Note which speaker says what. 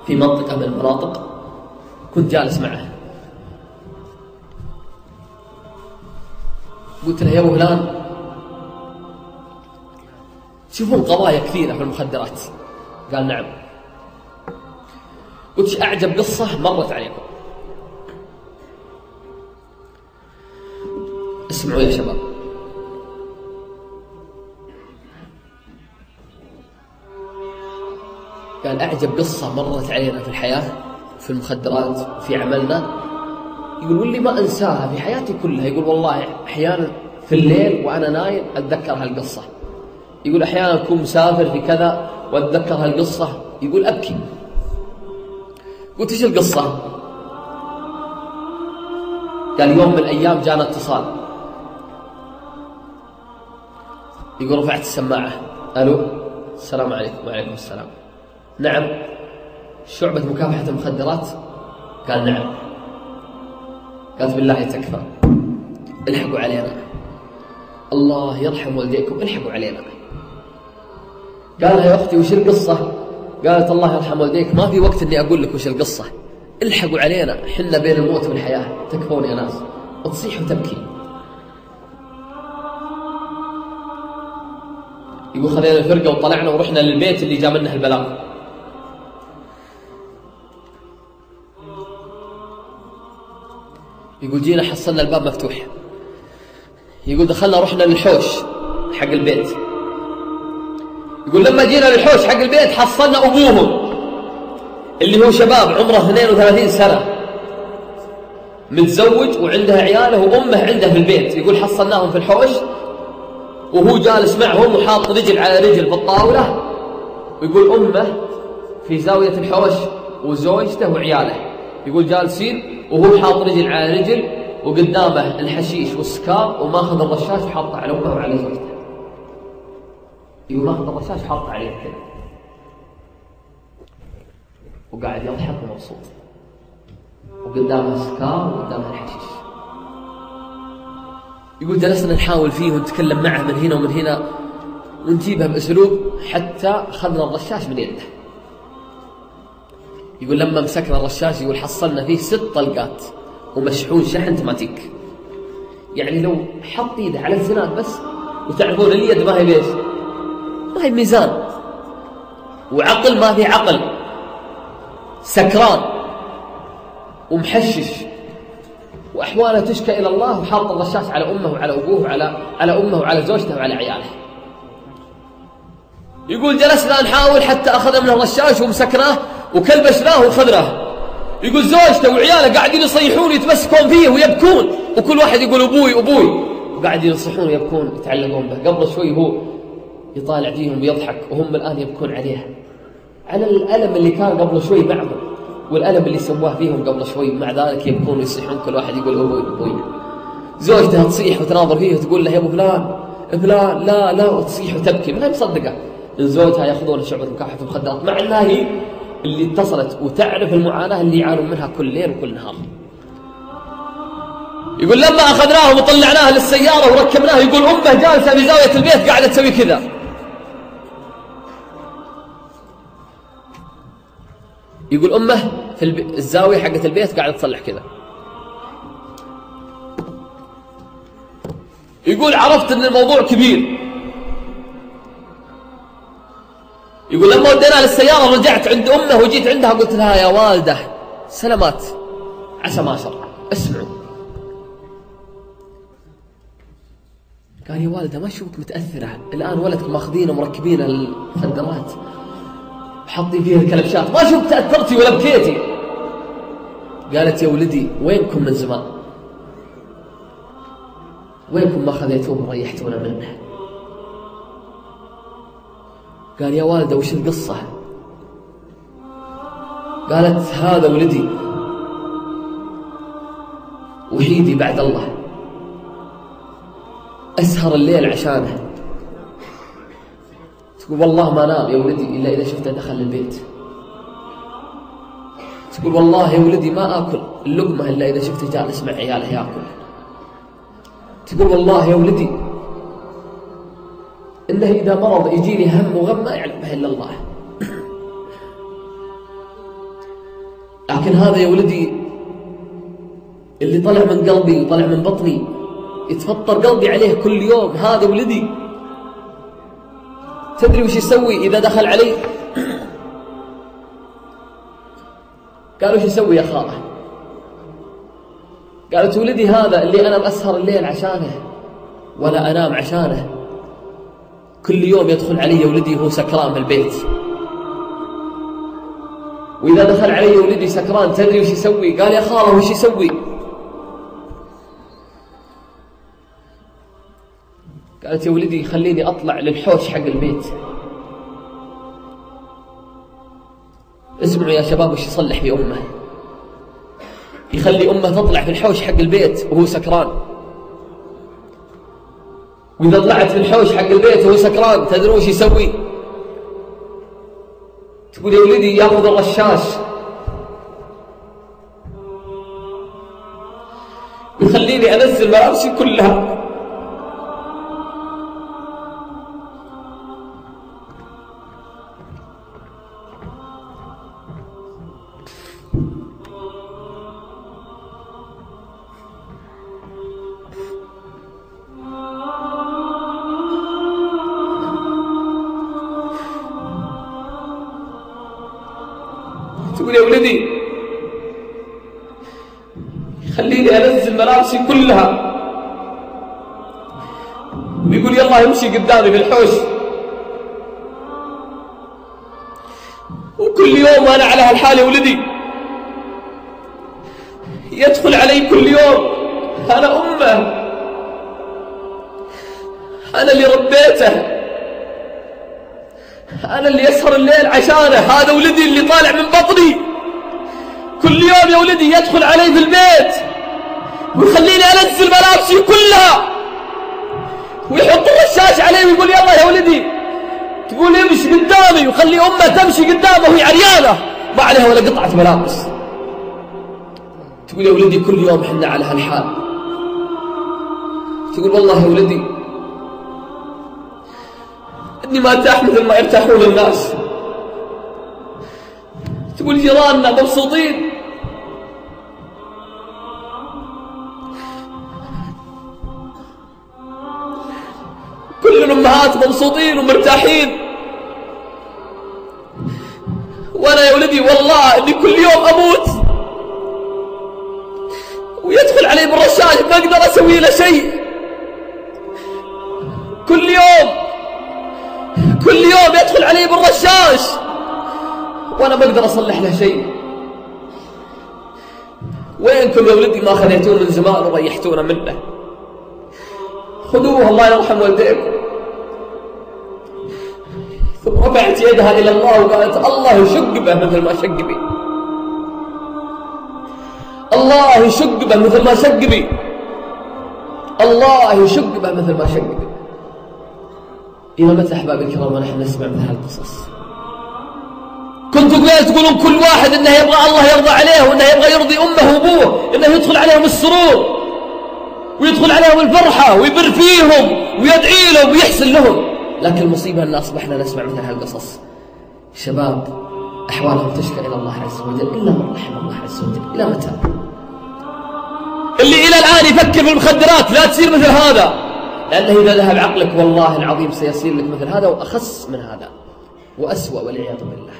Speaker 1: في منطقة من المناطق، كنت جالس معه، قلت له: يا أبو فلان، تشوفون قضايا كثيرة في المخدرات؟ قال: نعم. قلت: أعجب قصة مرت عليكم؟ اسمعوا يا شباب. قال: أعجب قصة مرت علينا في الحياة في المخدرات وفي عملنا، يقول واللي ما أنساها في حياتي كلها، يقول والله أحيانا في الليل وأنا نايم أتذكر هالقصة، يقول أحيانا أكون مسافر في كذا وأتذكر هالقصة، يقول أبكي. قلت: إيش القصة؟ قال: يوم من الأيام جانا اتصال، يقول رفعت السماعة: ألو، السلام عليكم. وعليكم السلام. نعم، شعبة مكافحة المخدرات؟ قال: نعم. قالت: بالله تكفى، الحقوا علينا، الله يرحم والديكم، الحقوا علينا. قال: يا أختي وش القصة؟ قالت: الله يرحم والديك، ما في وقت إني أقول لك وش القصة، الحقوا علينا، حنا بين الموت والحياة، تكفون يا ناس. وتصيح وتبكي. يقول خذينا الفرقة وطلعنا ورحنا للبيت اللي جاء منه البلاغ. يقول جينا حصلنا الباب مفتوح. يقول دخلنا رحنا للحوش حق البيت. يقول لما جينا للحوش حق البيت حصلنا أبوهم اللي هو شباب عمره 32 سنة متزوج وعنده عياله وأمه عنده في البيت. يقول حصلناهم في الحوش وهو جالس معهم وحاط رجل على رجل في الطاولة، ويقول أمه في زاوية الحوش وزوجته وعياله، يقول جالسين وهو حاط رجل على رجل وقدامه الحشيش والسكار وماخذ الرشاش وحاطه على أمه وعلى زوجته. يقول ماخذ الرشاش وحاطه عليه كذا وقاعد يضحك ومبسوط وقدامه السكار وقدامه الحشيش. يقول جلسنا نحاول فيه ونتكلم معه من هنا ومن هنا ونجيبه بأسلوب حتى أخذنا الرشاش من يده. يقول لما مسكنا الرشاش يقول حصلنا فيه 6 طلقات ومشحون شحن تماتيك. يعني لو حط يده على الزناد بس، وتعرفون اليد ما هي ليش؟ ما هي ميزان، وعقل ما في عقل، سكران ومحشش وأحواله تشكى إلى الله، وحاط الرشاش على أمه وعلى أبوه وعلى أمه وعلى زوجته وعلى عياله. يقول جلسنا نحاول حتى أخذنا من الرشاش ومسكناه وكلبشناه وخذناه. يقول زوجته وعياله قاعدين يصيحون يتمسكون فيه ويبكون، وكل واحد يقول أبوي أبوي، وقاعدين يصيحون ويبكون يتعلقون به. قبل شوي هو يطالع فيهم ويضحك وهم الآن يبكون عليه، على الألم اللي كان قبل شوي معهم والألم اللي سواه فيهم قبل شوي، مع ذلك يبكون ويصيحون كل واحد يقول أبوي أبوي. زوجته تصيح وتناظر فيه وتقول له يا أبو فلان فلان لا لا، وتصيح وتبكي ما هي مصدقة إن زوجها يأخذون شعبة مكافحة المخدرات، مع أنها هي اللي اتصلت وتعرف المعاناة اللي يعانون منها كل ليل وكل نهار. يقول لما أخذناه وطلعناه للسيارة وركبناه، يقول أمه جالسة في زاوية البيت قاعدة تسوي كذا. يقول أمه في الزاوية حقت البيت قاعدة تصلح كذا. يقول عرفت أن الموضوع كبير. يقول لما ودينا للسيارة رجعت عند أمه وجيت عندها قلت لها يا والدة سلامات عسى ما شر، اسمعوا. قال يا والدة ما شوفك متأثرة الآن، ولدك ماخذين ومركبين المخدرات وحاطين فيها الكلبشات، ما شوفك تأثرتي ولا بكيتي. قالت يا ولدي وينكم من زمان، وينكم ما خذيتوه وريحتونا منه. قال يا والدة وش القصة؟ قالت هذا ولدي وحيدي بعد الله، أسهر الليل عشانه. تقول والله ما نام يا ولدي إلا إذا شفته دخل البيت. تقول والله يا ولدي ما آكل اللقمة إلا إذا شفته جالس مع عياله يأكل. تقول والله يا ولدي إنه إذا مرض يجيني هم وغم ما يعلم به إلا الله. لكن هذا يا ولدي اللي طلع من قلبي وطلع من بطني يتفطر قلبي عليه كل يوم، هذا ولدي. تدري وش يسوي إذا دخل علي؟ قالوا وش يسوي يا خالة؟ قالت ولدي هذا اللي أنا بأسهر الليل عشانه ولا أنام عشانه، كل يوم يدخل علي ولدي وهو سكران بالبيت، وإذا دخل علي ولدي سكران تدري وش يسوي؟ قال يا خالة وش يسوي؟ قالت يا ولدي خليني أطلع للحوش حق البيت. اسمعوا يا شباب وش يصلح في أمه، يخلي أمه تطلع في الحوش حق البيت وهو سكران، وإذا طلعت في الحوش حق البيت وهو سكران تدرون وش يسوي؟ تقول يا ولدي ياخذ الرشاش ويخليني أنزل ملابسي كلها، تقول يا ولدي خليني أنزل ملابسي كلها، ويقول يلا يمشي قدامي في الحوش، وكل يوم أنا على هالحال يا ولدي يدخل علي كل يوم، أنا أمه، أنا اللي ربيته، أنا اللي يسهر الليل عشانه، هذا ولدي اللي طالع من بطني، كل يوم يا ولدي يدخل علي في البيت ويخليني أنزل ملابسي كلها، ويحط الرشاش علي ويقول يلا يا ولدي، تقول يمشي قدامي ويخلي أمه تمشي قدامه وهي عريانة ما عليها ولا قطعة ملابس. تقول يا ولدي كل يوم حنا على هالحال. تقول والله يا ولدي إني ما ارتاح مثل ما يرتاحون الناس. تقول جيراننا مبسوطين، كل الأمهات مبسوطين ومرتاحين، وأنا يا ولدي والله إني كل يوم أموت ويدخل علي بالرشاش ما أقدر أسوي له شيء، كل يوم يدخل علي بالرشاش وأنا ما أقدر أصلح له شيء. وينكم يا ولدي ما خذيتوه من زمان وريحتونا منه؟ خذوه الله يرحم والديكم. ثم رفعت يدها إلى الله وقالت الله يشق به مثل ما شق بي، الله يشق به مثل ما شق بي، الله يشق به مثل ما شق بي. إلى متى أحبابي الكرام ونحن نسمع مثل هالقصص؟ كنتوا تقولون كل واحد إنه يبغى الله يرضى عليه، وإنه يبغى يرضي أمه وأبوه، إنه يدخل عليهم السرور ويدخل عليهم الفرحة ويبر فيهم ويدعي لهم ويحسن لهم. لكن المصيبة أن أصبحنا نسمع مثل هالقصص، شباب أحوالهم تشكى إلى الله عز وجل إلا من رحم الله عز وجل. إلى متى؟ اللي إلى الآن يفكر في المخدرات لا تصير مثل هذا، لأنه إذا ذهب عقلك والله العظيم سيصير لك مثل هذا وأخس من هذا وأسوأ والعياذ بالله.